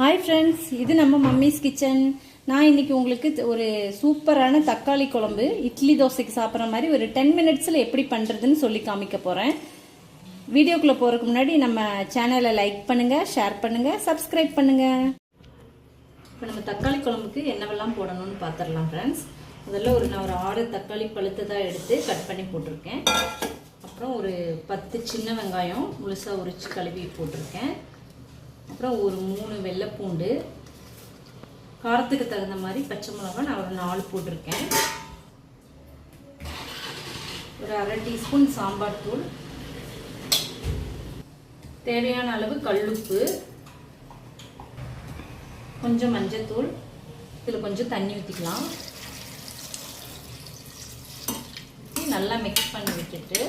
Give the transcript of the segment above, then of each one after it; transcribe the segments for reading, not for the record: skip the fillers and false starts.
Hi friends, இது நம்ம mummy's kitchen. நான் இன்னைக்கு உங்களுக்கு ஒரு சூப்பரான தக்காளி குழம்பு இட்லி தோசைக்கு சாப்பிட்ற மாதிரி ஒரு 10 மினிட்ஸில் எப்படி பண்ணுறதுன்னு சொல்லி காமிக்க போகிறேன். வீடியோக்குள்ளே போகிறதுக்கு முன்னாடி நம்ம சேனலை லைக் பண்ணுங்கள், ஷேர் பண்ணுங்கள், சப்ஸ்கிரைப் பண்ணுங்கள். இப்போ நம்ம தக்காளி குழம்புக்கு என்னவெல்லாம் போடணும்னு பார்த்துடலாம் ஃப்ரெண்ட்ஸ். முதல்ல நான் ஒரு 6 தக்காளி பழுத்ததாக எடுத்து கட் பண்ணி போட்டிருக்கேன். அப்புறம் ஒரு 10 சின்ன வெங்காயம் முழுசாக உரித்து கழுவி போட்டிருக்கேன். அப்புறம் ஒரு 3 வெள்ளைப்பூண்டு, காரத்துக்கு தகுந்த மாதிரி பச்சை மிளகாய் நான் ஒரு 4 போட்டிருக்கேன். ஒரு அரை டீஸ்பூன் சாம்பார் தூள், தேவையான அளவு கல்லுப்பு, கொஞ்சம் மஞ்சத்தூள், இதில் கொஞ்சம் தண்ணி ஊற்றிக்கலாம். நல்லா மிக்ஸ் பண்ணி விட்டுட்டு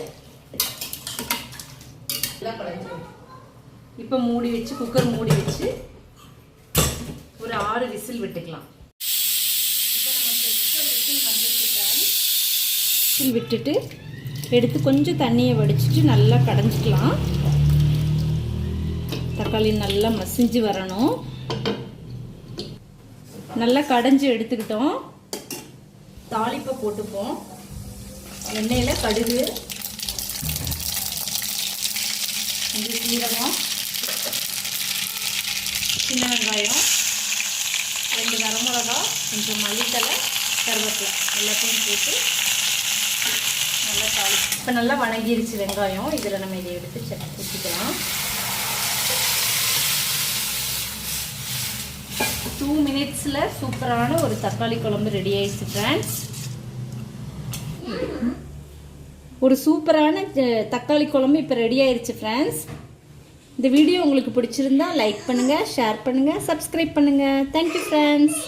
இப்போ மூடி வச்சு குக்கர் மூடி வச்சு ஒரு 6 விசில் விட்டுக்கலாம். இப்போ நமக்கு விசில் வந்துருக்குறாங்க. விசில் விட்டுட்டு எடுத்து கொஞ்சம் தண்ணியை வடிச்சிட்டு நல்லா கடைஞ்சிக்கலாம். தக்காளி நல்லா மசிஞ்சு வரணும். நல்லா கடைஞ்சி எடுத்துக்கிட்டோம். தாளிப்பை போட்டுப்போம். எண்ணெயில் கடுகு, கொஞ்சம் சீரகம், சின்ன வெங்காயம், 2 வரமிளகா, கொஞ்சம் மல்லித்தலை, கருவேப்பிலை எல்லாத்தையும் போட்டு நல்லா இப்போ நல்லா வணங்கிருச்சு வெங்காயம். இதில் நம்ம இதை எடுத்து ஊற்றிக்கலாம். 2 மினிட்ஸில் சூப்பரான ஒரு தக்காளி குழம்பு ரெடி ஆயிடுச்சு ஃப்ரெண்ட்ஸ். ஒரு சூப்பரான தக்காளி குழம்பு இப்போ ரெடி ஆயிடுச்சு ஃப்ரெண்ட்ஸ். இந்த வீடியோ உங்களுக்கு பிடிச்சிருந்தா லைக் பண்ணுங்கள், ஷேர் பண்ணுங்கள், சப்ஸ்கிரைப் பண்ணுங்கள். Thank you friends.